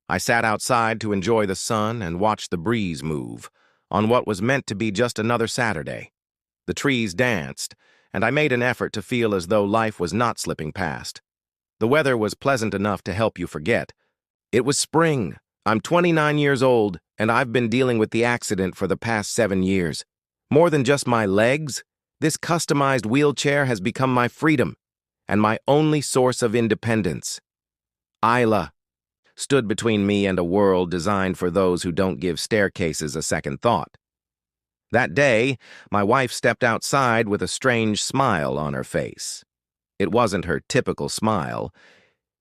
I sat outside to enjoy the sun and watch the breeze move on what was meant to be just another Saturday. The trees danced, and I made an effort to feel as though life was not slipping past. The weather was pleasant enough to help you forget. It was spring. I'm 29 years old, and I've been dealing with the accident for the past 7 years. More than just my legs, this customized wheelchair has become my freedom and my only source of independence. Isla stood between me and a world designed for those who don't give staircases a second thought. That day, my wife stepped outside with a strange smile on her face. It wasn't her typical smile.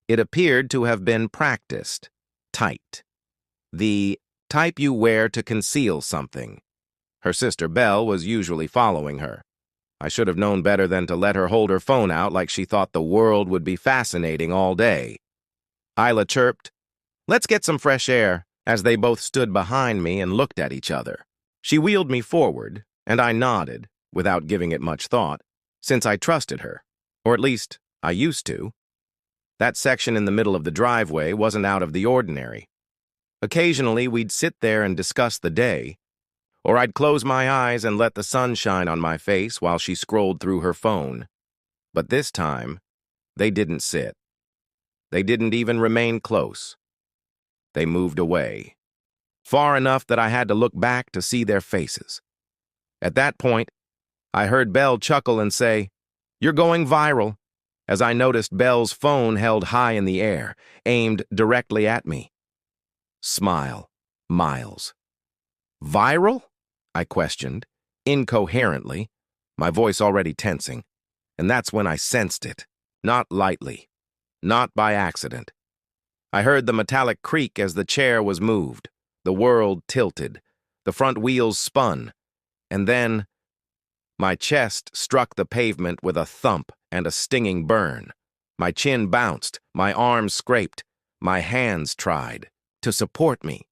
It appeared to have been practiced, tight. The type you wear to conceal something. Her sister Belle was usually following her. I should have known better than to let her hold her phone out like she thought the world would be fascinating all day. Isla chirped, "Let's get some fresh air," as they both stood behind me and looked at each other. She wheeled me forward, and I nodded, without giving it much thought, since I trusted her, or at least I used to. That section in the middle of the driveway wasn't out of the ordinary. Occasionally, we'd sit there and discuss the day, or I'd close my eyes and let the sun shine on my face while she scrolled through her phone. But this time, they didn't sit. They didn't even remain close. They moved away, far enough that I had to look back to see their faces. At that point, I heard Belle chuckle and say, "You're going viral," as I noticed Belle's phone held high in the air, aimed directly at me. Smile. Miles. "Viral?" I questioned, incoherently, my voice already tensing. And that's when I sensed it. Not lightly. Not by accident. I heard the metallic creak as the chair was moved. The world tilted. The front wheels spun. And then, my chest struck the pavement with a thump and a stinging burn. My chin bounced. My arms scraped. My hands tried to support me,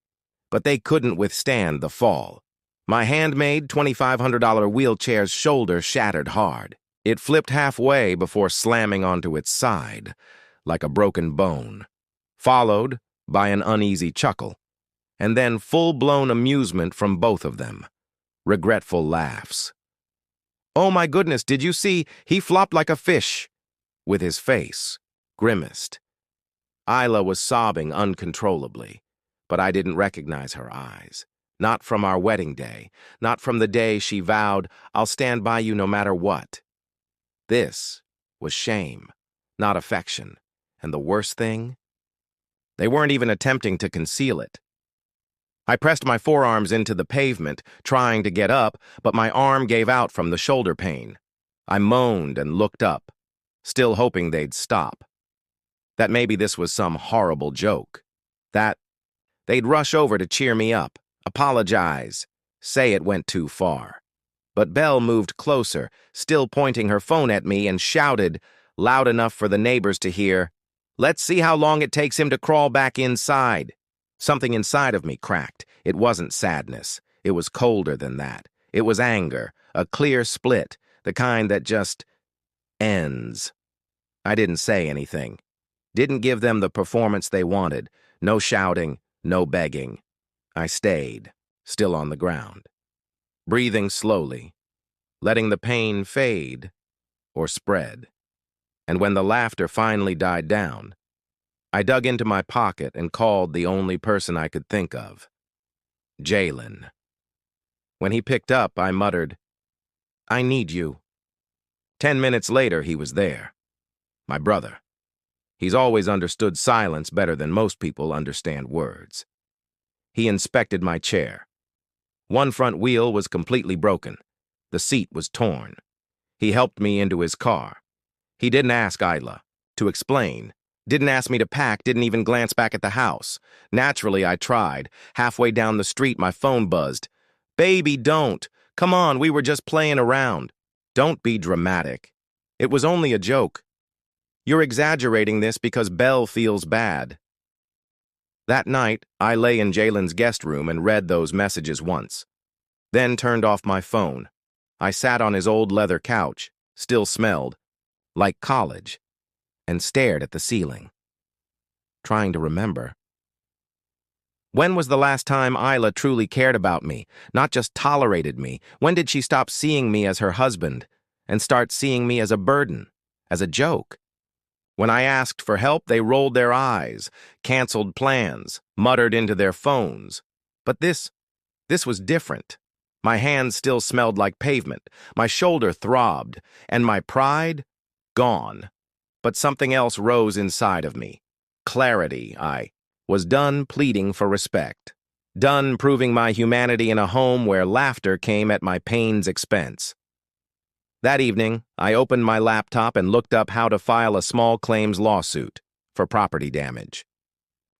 but they couldn't withstand the fall. My handmade $2,500 wheelchair's shoulder shattered hard. It flipped halfway before slamming onto its side, like a broken bone, followed by an uneasy chuckle, and then full-blown amusement from both of them. Regretful laughs. "Oh my goodness, did you see? He flopped like a fish," with his face grimaced. Isla was sobbing uncontrollably, but I didn't recognize her eyes. Not from our wedding day, not from the day she vowed, "I'll stand by you no matter what." This was shame, not affection, and the worst thing? They weren't even attempting to conceal it. I pressed my forearms into the pavement, trying to get up, but my arm gave out from the shoulder pain. I moaned and looked up, still hoping they'd stop. That maybe this was some horrible joke. That they'd rush over to cheer me up, apologize, say it went too far. But Belle moved closer, still pointing her phone at me, and shouted, loud enough for the neighbors to hear, "Let's see how long it takes him to crawl back inside." Something inside of me cracked. It wasn't sadness. It was colder than that. It was anger, a clear split, the kind that just ends. I didn't say anything. Didn't give them the performance they wanted. No shouting, no begging. I stayed, still on the ground, breathing slowly, letting the pain fade or spread. And when the laughter finally died down, I dug into my pocket and called the only person I could think of, Jalen. When he picked up, I muttered, "I need you." 10 minutes later, he was there. My brother. He's always understood silence better than most people understand words. He inspected my chair. One front wheel was completely broken. The seat was torn. He helped me into his car. He didn't ask Isla to explain. Didn't ask me to pack, didn't even glance back at the house. Naturally, I tried. Halfway down the street, my phone buzzed. "Baby, don't. Come on, we were just playing around." "Don't be dramatic. It was only a joke. You're exaggerating this because Belle feels bad." That night, I lay in Jalen's guest room and read those messages once, then turned off my phone. I sat on his old leather couch, still smelled like college, and stared at the ceiling, trying to remember. When was the last time Isla truly cared about me, not just tolerated me? When did she stop seeing me as her husband and start seeing me as a burden, as a joke? When I asked for help, they rolled their eyes, canceled plans, muttered into their phones. But this was different. My hands still smelled like pavement, my shoulder throbbed, and my pride, gone. But something else rose inside of me. Clarity. I was done pleading for respect. Done proving my humanity in a home where laughter came at my pain's expense. That evening, I opened my laptop and looked up how to file a small claims lawsuit for property damage.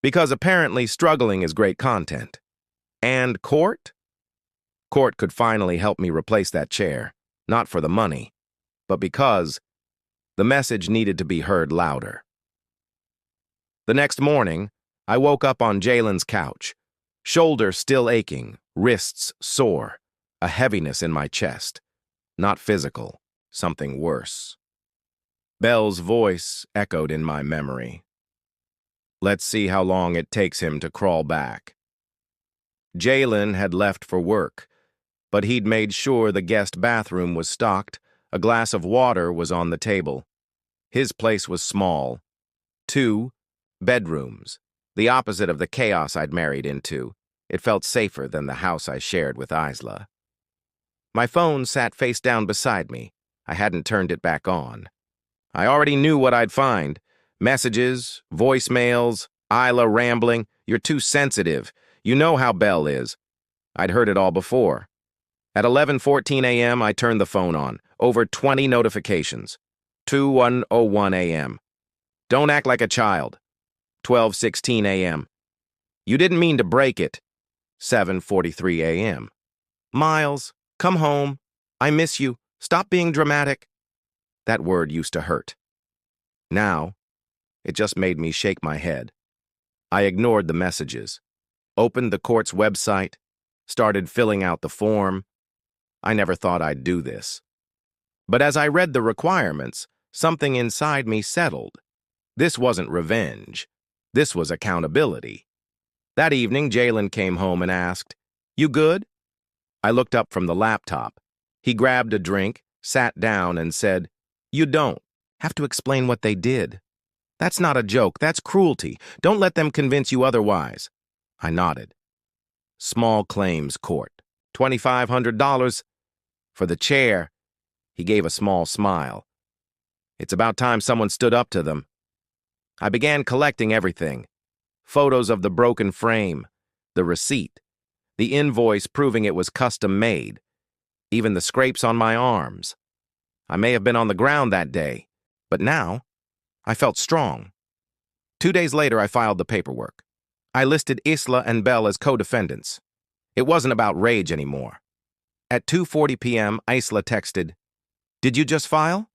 Because apparently struggling is great content. And court? Court could finally help me replace that chair, not for the money, but because the message needed to be heard louder. The next morning, I woke up on Jalen's couch, shoulder still aching, wrists sore, a heaviness in my chest. Not physical, something worse. Belle's voice echoed in my memory. Let's see how long it takes him to crawl back. Jalen had left for work, but he'd made sure the guest bathroom was stocked, a glass of water was on the table. His place was small. 2 bedrooms, the opposite of the chaos I'd married into. It felt safer than the house I shared with Isla. My phone sat face down beside me. I hadn't turned it back on. I already knew what I'd find. Messages, voicemails, Isla rambling. You're too sensitive. You know how Belle is. I'd heard it all before. At 11:14 a.m., I turned the phone on. Over 20 notifications. 21:01 a.m. Don't act like a child. 12:16 a.m. You didn't mean to break it. 7:43 a.m. Miles, come home. I miss you. Stop being dramatic. That word used to hurt. Now, it just made me shake my head. I ignored the messages, opened the court's website, started filling out the form. I never thought I'd do this. But as I read the requirements, something inside me settled. This wasn't revenge. This was accountability. That evening, Jalen came home and asked, "You good?" I looked up from the laptop. He grabbed a drink, sat down, and said, "You don't have to explain what they did. That's not a joke. That's cruelty. Don't let them convince you otherwise." I nodded. Small claims court. $2,500 for the chair. He gave a small smile. It's about time someone stood up to them. I began collecting everything. Photos of the broken frame, the receipt, the invoice proving it was custom made, even the scrapes on my arms. I may have been on the ground that day, but now I felt strong. 2 days later, I filed the paperwork. I listed Isla and Belle as co-defendants. It wasn't about rage anymore. At 2:40 p.m., Isla texted, "Did you just file?"